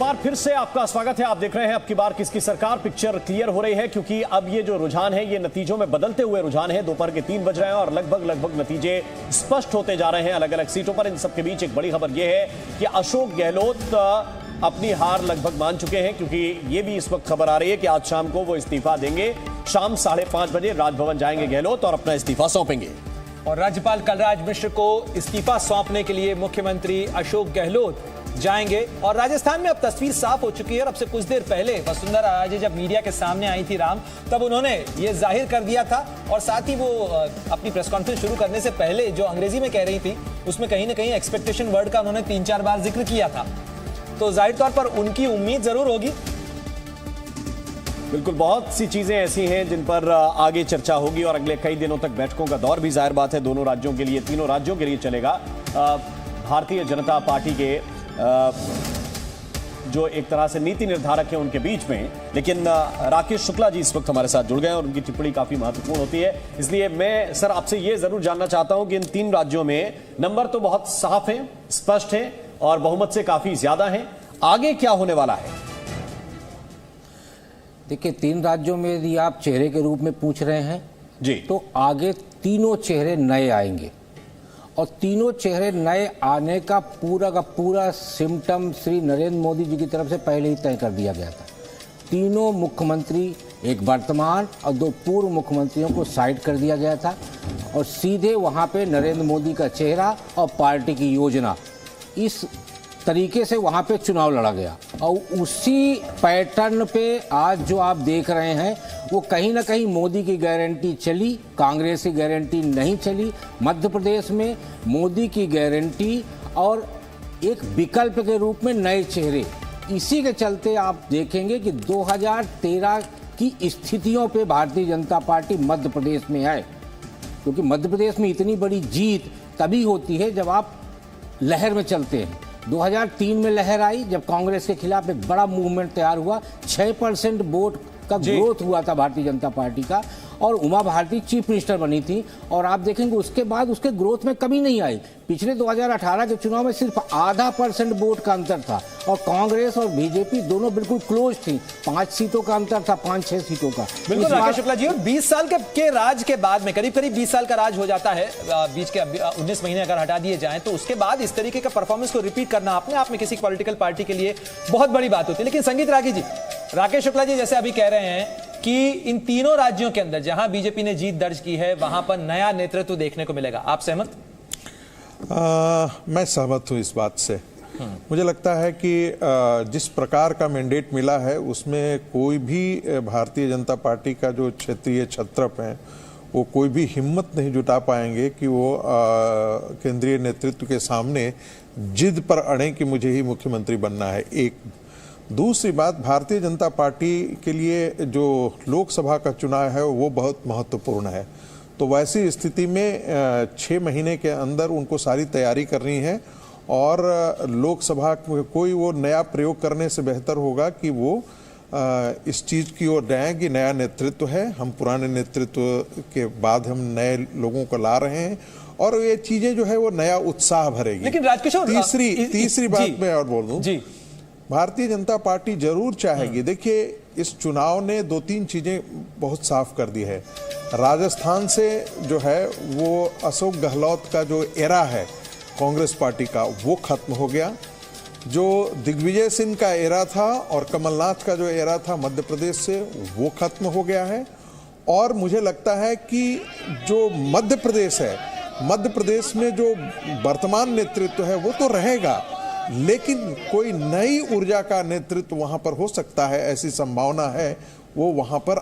बार फिर से आपका स्वागत है। आप देख रहे हैं अब की बार किसकी सरकार। पिक्चर क्लियर हो रही है क्योंकि अब ये जो रुझान है ये नतीजों में बदलते हुए रुझान है। दोपहर के 3 बज रहे हैं और लगभग नतीजे स्पष्ट होते जा रहे हैं अलग अलग सीटों पर। इन सबके बीच एक बड़ी खबर यह है कि अशोक गहलोत अपनी हार लगभग मान चुके हैं, क्योंकि ये भी इस वक्त खबर आ रही है कि आज शाम को वो इस्तीफा देंगे। शाम 5:30 बजे राजभवन जाएंगे गहलोत और अपना इस्तीफा सौंपेंगे। और राज्यपाल कलराज मिश्र को इस्तीफा सौंपने के लिए मुख्यमंत्री अशोक गहलोत जाएंगे। और राजस्थान में अब तस्वीर साफ हो चुकी है। और अब से कुछ देर पहले वसुंधरा राजे जब मीडिया के सामने आई थी राम, तब उन्होंने ये जाहिर कर दिया था। और साथ ही वो अपनी प्रेस कॉन्फ्रेंस शुरू करने से पहले जो अंग्रेजी में कह रही थी उसमें कहीं ना कहीं एक्सपेक्टेशन वर्ड का उन्होंने 3-4 बार जिक्र किया था। तो जाहिर तौर पर उनकी उम्मीद जरूर होगी। बिल्कुल, बहुत सी चीजें ऐसी हैं जिन पर आगे चर्चा होगी और अगले कई दिनों तक बैठकों का दौर भी जाहिर बात है दोनों राज्यों के लिए, तीनों राज्यों के लिए चलेगा। भारतीय जनता पार्टी के जो एक तरह से नीति निर्धारक हैं उनके बीच में, लेकिन राकेश शुक्ला जी इस वक्त हमारे साथ जुड़ गए और उनकी टिप्पणी काफी महत्वपूर्ण होती है। इसलिए मैं सर आपसे ये जरूर जानना चाहता हूं कि इन 3 राज्यों में नंबर तो बहुत साफ हैं, स्पष्ट हैं और बहुमत से काफी ज्यादा हैं। आगे क्या होने वाला है? देखिए, 3 राज्यों में यदि आप चेहरे के रूप में पूछ रहे हैं जी, तो आगे तीनों चेहरे नए आएंगे। और तीनों चेहरे नए आने का पूरा सिम्टम श्री नरेंद्र मोदी जी की तरफ से पहले ही तय कर दिया गया था। तीनों मुख्यमंत्री, एक वर्तमान और 2 पूर्व मुख्यमंत्रियों को साइड कर दिया गया था और सीधे वहां पे नरेंद्र मोदी का चेहरा और पार्टी की योजना, इस तरीके से वहां पे चुनाव लड़ा गया। और उसी पैटर्न पे आज जो आप देख रहे हैं वो कहीं ना कहीं मोदी की गारंटी चली, कांग्रेस की गारंटी नहीं चली। मध्य प्रदेश में मोदी की गारंटी और एक विकल्प के रूप में नए चेहरे, इसी के चलते आप देखेंगे कि 2013 की स्थितियों पे भारतीय जनता पार्टी मध्य प्रदेश में है। क्योंकि मध्य प्रदेश में इतनी बड़ी जीत तभी होती है जब आप लहर में चलते हैं। 2003 में लहर आई जब कांग्रेस के खिलाफ एक बड़ा मूवमेंट तैयार हुआ, 6% वोट का ग्रोथ हुआ था भारतीय जनता पार्टी का और उमा भारती चीफ मिनिस्टर बनी थी। और आप देखेंगे उसके बाद उसके ग्रोथ में कमी नहीं आई। पिछले 2018 के चुनाव में सिर्फ 0.5% वोट का अंतर था और कांग्रेस और बीजेपी दोनों बिल्कुल क्लोज थी। 5 सीटों का अंतर था, 5-6 सीटों का। बिल्कुल राकेश शुक्ला जी, और 20 साल के राज के बाद में करीब 20 साल का राज हो जाता है। बीच के 19 महीने अगर हटा दिए जाएं तो उसके बाद इस तरीके का परफॉर्मेंस को रिपीट करना अपने आप में किसी पॉलिटिकल पार्टी के लिए बहुत बड़ी बात होती है। लेकिन संगीत रागी जी, राकेश शुक्ला जी जैसे अभी कह रहे हैं कि इन तीनों राज्यों के अंदर जहां बीजेपी ने जीत दर्ज की है वहां पर नया नेतृत्व देखने को मिलेगा, आप सहमत? मैं सहमत हूं इस बात से। मुझे लगता है कि जिस प्रकार का मैंडेट मिला है उसमें कोई भी भारतीय जनता पार्टी का जो क्षेत्रीय छत्रप है वो कोई भी हिम्मत नहीं जुटा पाएंगे कि वो केंद्रीय नेतृत्व के सामने जिद पर अड़े कि मुझे ही मुख्यमंत्री बनना है। एक दूसरी बात, भारतीय जनता पार्टी के लिए जो लोकसभा का चुनाव है वो बहुत महत्वपूर्ण है। तो वैसी स्थिति में 6 महीने के अंदर उनको सारी तैयारी करनी है और लोकसभा में कोई वो नया प्रयोग करने से बेहतर होगा कि वो इस चीज़ की ओर जाएं कि नया नेतृत्व है, हम पुराने नेतृत्व के बाद हम नए लोगों को ला रहे हैं और ये चीज़ें जो है वो नया उत्साह भरेगी। लेकिन राजकिशोर, तीसरी बात मैं और बोल दूं जी, भारतीय जनता पार्टी जरूर चाहेगी। देखिए, इस चुनाव ने 2-3 चीजें बहुत साफ कर दी है। राजस्थान से जो है वो अशोक गहलोत का जो एरा है कांग्रेस पार्टी का वो खत्म हो गया। जो दिग्विजय सिंह का एरा था और कमलनाथ का जो एरा था मध्य प्रदेश से वो खत्म हो गया है। और मुझे लगता है कि जो मध्य प्रदेश है, मध्य प्रदेश में जो वर्तमान नेतृत्व है वो तो रहेगा, लेकिन कोई नई ऊर्जा का नेतृत्व वहां पर हो सकता है, ऐसी संभावना है वो वहां पर